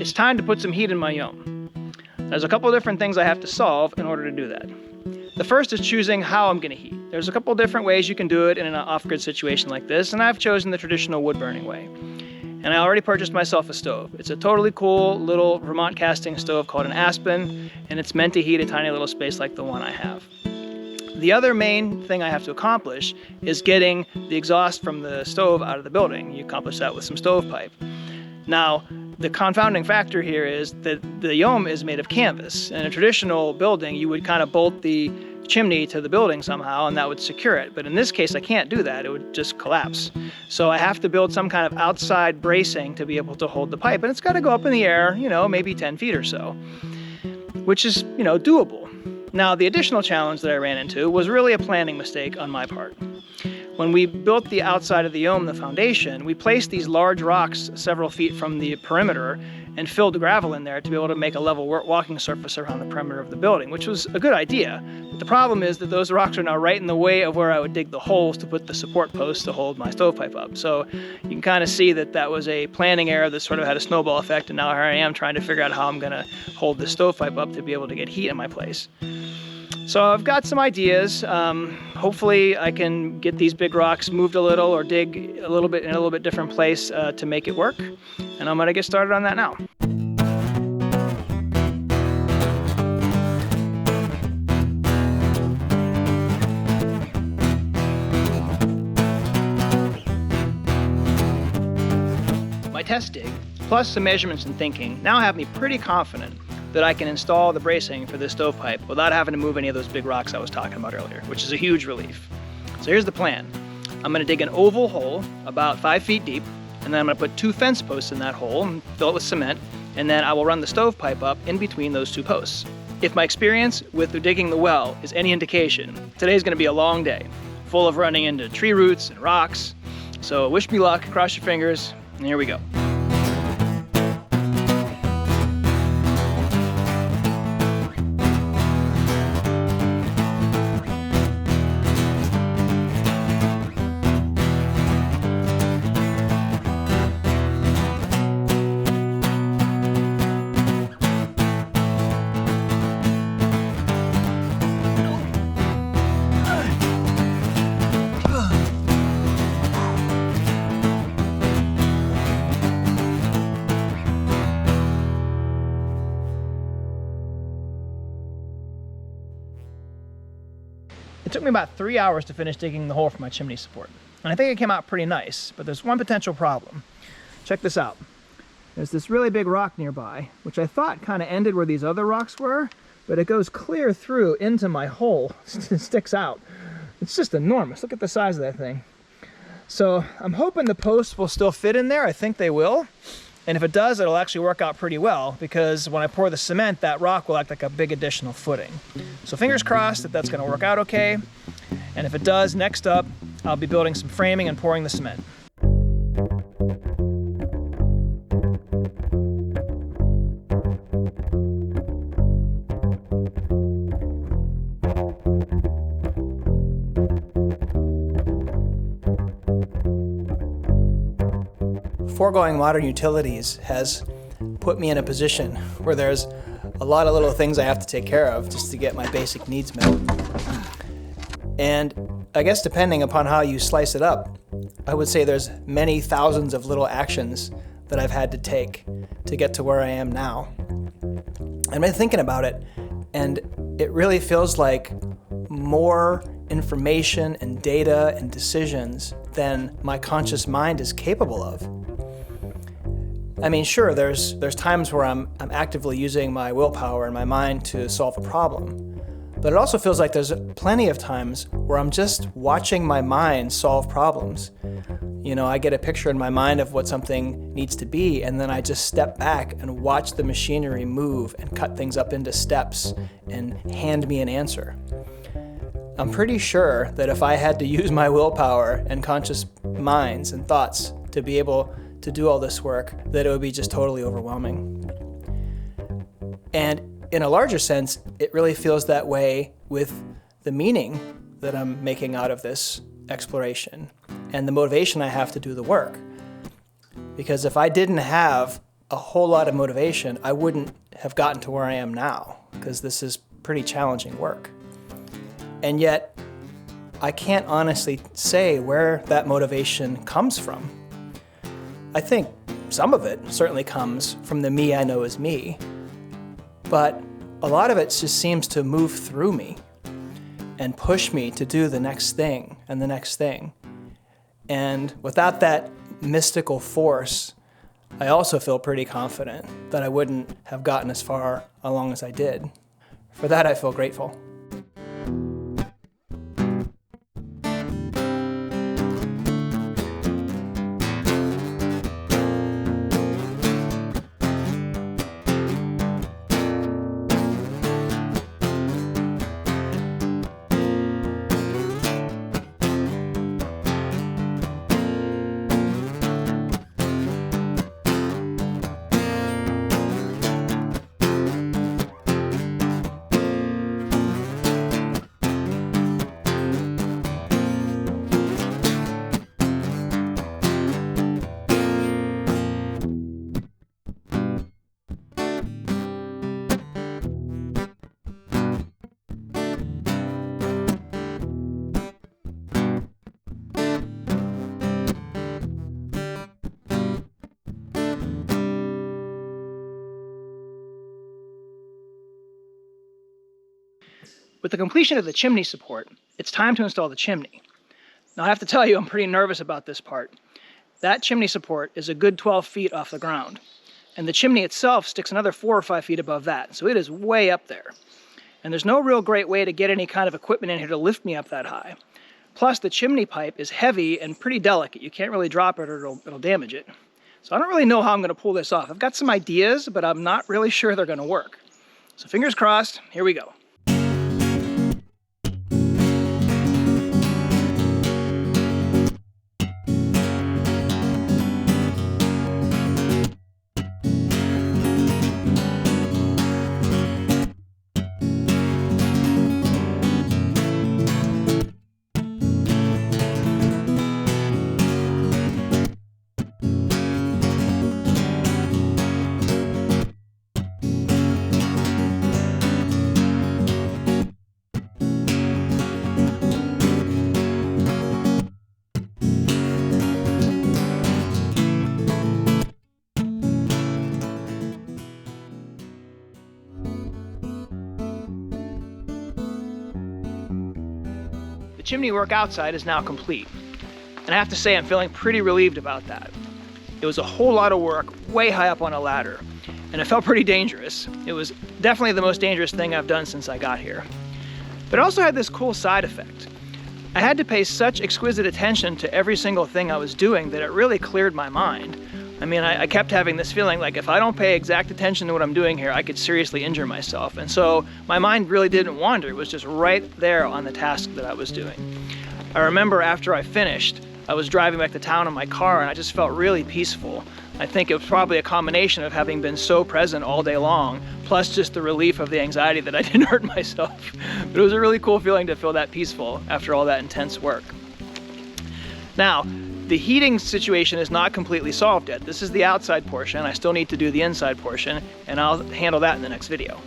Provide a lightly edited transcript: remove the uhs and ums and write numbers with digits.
it's time to put some heat in my Yome. There's a couple of different things I have to solve in order to do that. The first is choosing how I'm going to heat. There's a couple of different ways you can do it in an off-grid situation like this, and I've chosen the traditional wood-burning way. And I already purchased myself a stove. It's a totally cool little Vermont casting stove called an Aspen, and it's meant to heat a tiny little space like the one I have. The other main thing I have to accomplish is getting the exhaust from the stove out of the building. You accomplish that with some stovepipe. Now, the confounding factor here is that the Yome is made of canvas. In a traditional building, you would kind of bolt the chimney to the building somehow and that would secure it. But in this case, I can't do that. It would just collapse. So I have to build some kind of outside bracing to be able to hold the pipe. And it's got to go up in the air, maybe 10 feet or so, which is, doable. Now, the additional challenge that I ran into was really a planning mistake on my part. When we built the outside of the Yome, the foundation, we placed these large rocks several feet from the perimeter and filled the gravel in there to be able to make a level walking surface around the perimeter of the building, which was a good idea. But the problem is that those rocks are now right in the way of where I would dig the holes to put the support posts to hold my stovepipe up. So you can kind of see that was a planning error that sort of had a snowball effect, and now here I am trying to figure out how I'm going to hold the stovepipe up to be able to get heat in my place. So I've got some ideas. Hopefully I can get these big rocks moved a little or dig a little bit in a little bit different place to make it work. And I'm gonna get started on that now. My test dig, plus some measurements and thinking, now have me pretty confident that I can install the bracing for this stovepipe without having to move any of those big rocks I was talking about earlier, which is a huge relief. So here's the plan. I'm gonna dig an oval hole about 5 feet deep, and then I'm gonna put 2 fence posts in that hole and fill it with cement, and then I will run the stovepipe up in between those 2 posts. If my experience with digging the well is any indication, today's gonna be a long day, full of running into tree roots and rocks. So wish me luck, cross your fingers, and here we go. It took me about 3 hours to finish digging the hole for my chimney support. And I think it came out pretty nice, but there's one potential problem. Check this out. There's this really big rock nearby, which I thought kind of ended where these other rocks were, but it goes clear through into my hole. It sticks out. It's just enormous. Look at the size of that thing. So I'm hoping the posts will still fit in there. I think they will. And if it does, it'll actually work out pretty well, because when I pour the cement, that rock will act like a big additional footing. So fingers crossed that that's gonna work out okay. And if it does, next up, I'll be building some framing and pouring the cement. Foregoing modern utilities has put me in a position where there's a lot of little things I have to take care of just to get my basic needs met. And I guess depending upon how you slice it up, I would say there's many thousands of little actions that I've had to take to get to where I am now. I've been thinking about it, and it really feels like more information and data and decisions than my conscious mind is capable of. I mean, sure, there's times where I'm actively using my willpower and my mind to solve a problem, but it also feels like there's plenty of times where I'm just watching my mind solve problems. I get a picture in my mind of what something needs to be, and then I just step back and watch the machinery move and cut things up into steps and hand me an answer. I'm pretty sure that if I had to use my willpower and conscious minds and thoughts to be able to do all this work, that it would be just totally overwhelming. And in a larger sense, it really feels that way with the meaning that I'm making out of this exploration and the motivation I have to do the work. Because if I didn't have a whole lot of motivation, I wouldn't have gotten to where I am now, because this is pretty challenging work. And yet, I can't honestly say where that motivation comes from. I think some of it certainly comes from the me I know as me, but a lot of it just seems to move through me and push me to do the next thing and the next thing. And without that mystical force, I also feel pretty confident that I wouldn't have gotten as far along as I did. For that, I feel grateful. With the completion of the chimney support, it's time to install the chimney. Now I have to tell you, I'm pretty nervous about this part. That chimney support is a good 12 feet off the ground, and the chimney itself sticks another 4 or 5 feet above that, so it is way up there. And there's no real great way to get any kind of equipment in here to lift me up that high. Plus, the chimney pipe is heavy and pretty delicate. You can't really drop it or it'll damage it. So I don't really know how I'm going to pull this off. I've got some ideas, but I'm not really sure they're going to work. So fingers crossed, here we go. The chimney work outside is now complete, and I have to say I'm feeling pretty relieved about that. It was a whole lot of work, way high up on a ladder, and it felt pretty dangerous. It was definitely the most dangerous thing I've done since I got here. But it also had this cool side effect. I had to pay such exquisite attention to every single thing I was doing that it really cleared my mind. I mean, I kept having this feeling like if I don't pay exact attention to what I'm doing here, I could seriously injure myself. And so my mind really didn't wander. It was just right there on the task that I was doing. I remember after I finished, I was driving back to town in my car and I just felt really peaceful. I think it was probably a combination of having been so present all day long, plus just the relief of the anxiety that I didn't hurt myself. But it was a really cool feeling to feel that peaceful after all that intense work. Now, the heating situation is not completely solved yet. This is the outside portion. I still need to do the inside portion, and I'll handle that in the next video.